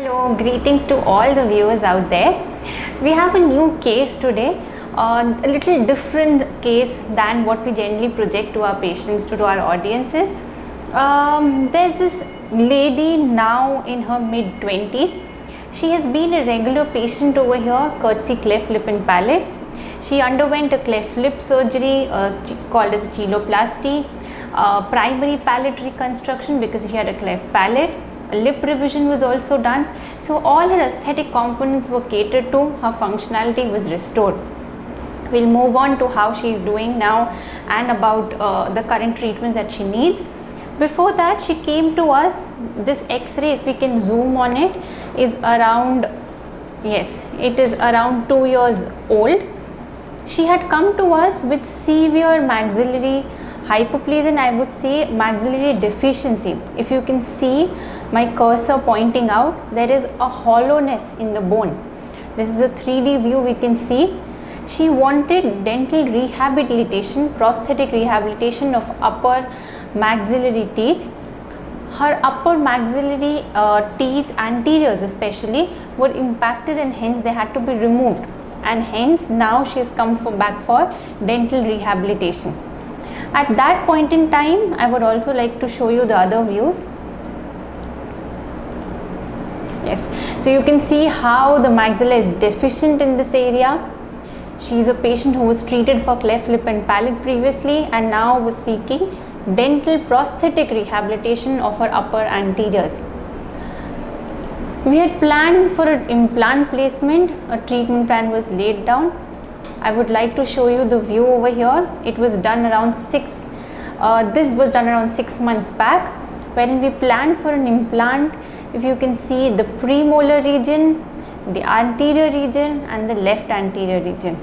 Hello, greetings to all the viewers out there. We have a new case today, a little different case than what we generally project to our patients, to our audiences. There's this lady now in her mid-20s. She has been a regular patient over here, courtesy cleft lip and palate. She underwent a cleft lip surgery called as cheiloplasty, primary palate reconstruction because she had a cleft palate. A lip revision was also done. So all her aesthetic components were catered to, her functionality was restored. We'll move on to how she is doing now and about the current treatments that she needs. Before that, she came to us. This x-ray, if we can zoom on it, is around, yes, it is around 2 years old. She had come to us with severe maxillary hypoplasia and I would say maxillary deficiency. If you can see my cursor pointing out, there is a hollowness in the bone. This is a 3D view we can see. She wanted dental rehabilitation, prosthetic rehabilitation of upper maxillary teeth. Her upper maxillary teeth, anteriors especially, were impacted and hence they had to be removed, and hence now she has come back for dental rehabilitation. At that point in time, I would also like to show you the other views. Yes, so you can see how the maxilla is deficient in this area. She is a patient who was treated for cleft lip and palate previously and now was seeking dental prosthetic rehabilitation of her upper anteriors. We had planned for an implant placement, a treatment plan was laid down. I would like to show you the view over here. It was done around this was done around 6 months back, wherein we planned for an implant. If you can see the premolar region, the anterior region and the left anterior region.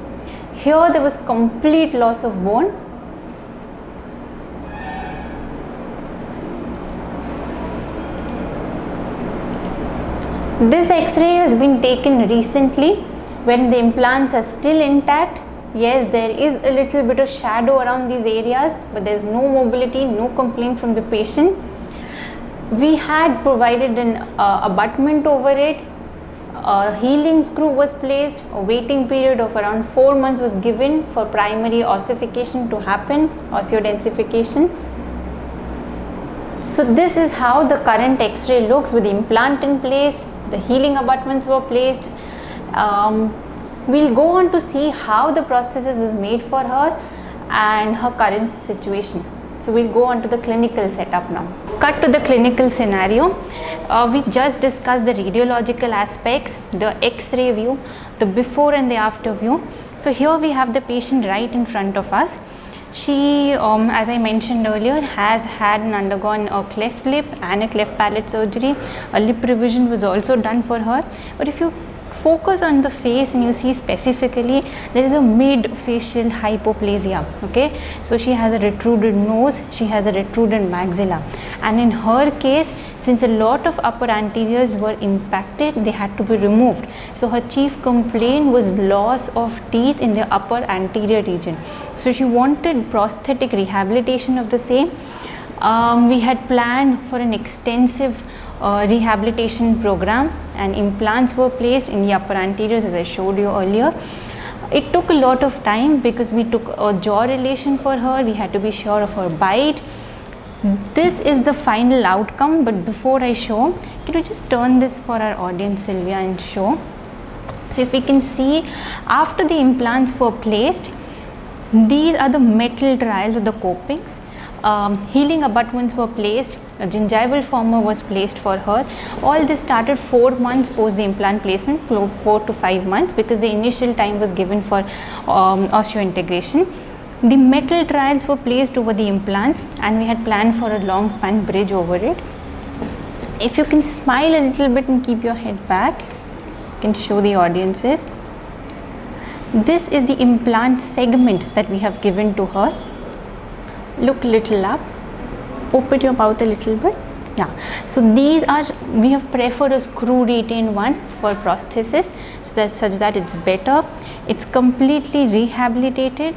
Here there was complete loss of bone. This x-ray has been taken recently when the implants are still intact. Yes, there is a little bit of shadow around these areas, but there is no mobility, no complaint from the patient. We had provided an abutment over it. A healing screw was placed. A waiting period of around 4 months was given for primary ossification to happen, osseodensification. So this is how the current x-ray looks with the implant in place. The healing abutments were placed. We'll go on to see how the prosthesis was made for her and her current situation. So we'll go on to the clinical setup now. Cut to the clinical scenario. We just discussed the radiological aspects, the x-ray view, the before and the after view. So here we have the patient right in front of us. She, as I mentioned earlier, has had and undergone a cleft lip and a cleft palate surgery. A lip revision was also done for her. But if you focus on the face and you see specifically, there is a mid-facial hypoplasia. Okay, so she has a retruded nose, she has a retruded maxilla, and in her case, since a lot of upper anteriors were impacted, they had to be removed. So her chief complaint was loss of teeth in the upper anterior region. So she wanted prosthetic rehabilitation of the same. We had planned for an extensive rehabilitation program, and implants were placed in the upper anteriors as I showed you earlier. It took a lot of time because we took a jaw relation for her. We had to be sure of her bite. This is the final outcome, but before I show, can you just turn this for our audience, Sylvia, and show? So if we can see, after the implants were placed, these are the metal trials of the copings. Healing abutments were placed, a gingival former was placed for her. All this started 4 months post the implant placement, 4 to 5 months, because the initial time was given for osseointegration. The metal trials were placed over the implants and we had planned for a long span bridge over it. If you can smile a little bit and keep your head back, you can show the audiences. This is the implant segment that we have given to her. Look little up, open your mouth a little bit. Yeah, so these are, we have preferred a screw retained one for prosthesis, so that such that it's better. It's completely rehabilitated.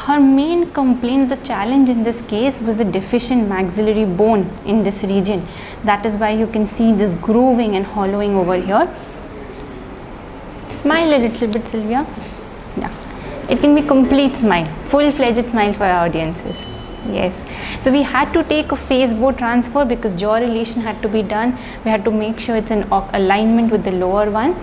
Her main complaint, the challenge in this case was a deficient maxillary bone in this region. That is why you can see this grooving and hollowing over here. Smile a little bit, Sylvia. Yeah, it can be complete smile, full-fledged smile for our audiences. Yes, so we had to take a face bow transfer because jaw relation had to be done. We had to make sure it's in alignment with the lower one.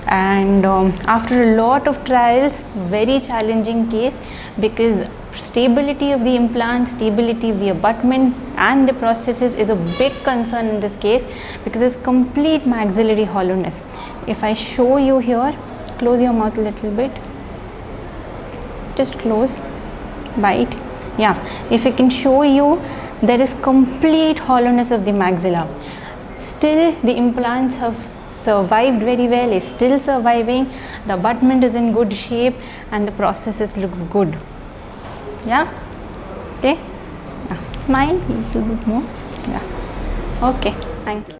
And after a lot of trials, very challenging case, because stability of the implant, stability of the abutment and the prosthesis is a big concern in this case, because there's complete maxillary hollowness. If I show you here, close your mouth a little bit, just close, bite. Yeah, if I can show you, there is complete hollowness of the maxilla. Still the implants have survived very well, is still surviving, the abutment is in good shape and the prosthesis looks good. Yeah, okay, yeah. Smile a little bit more. Yeah, okay, thank you.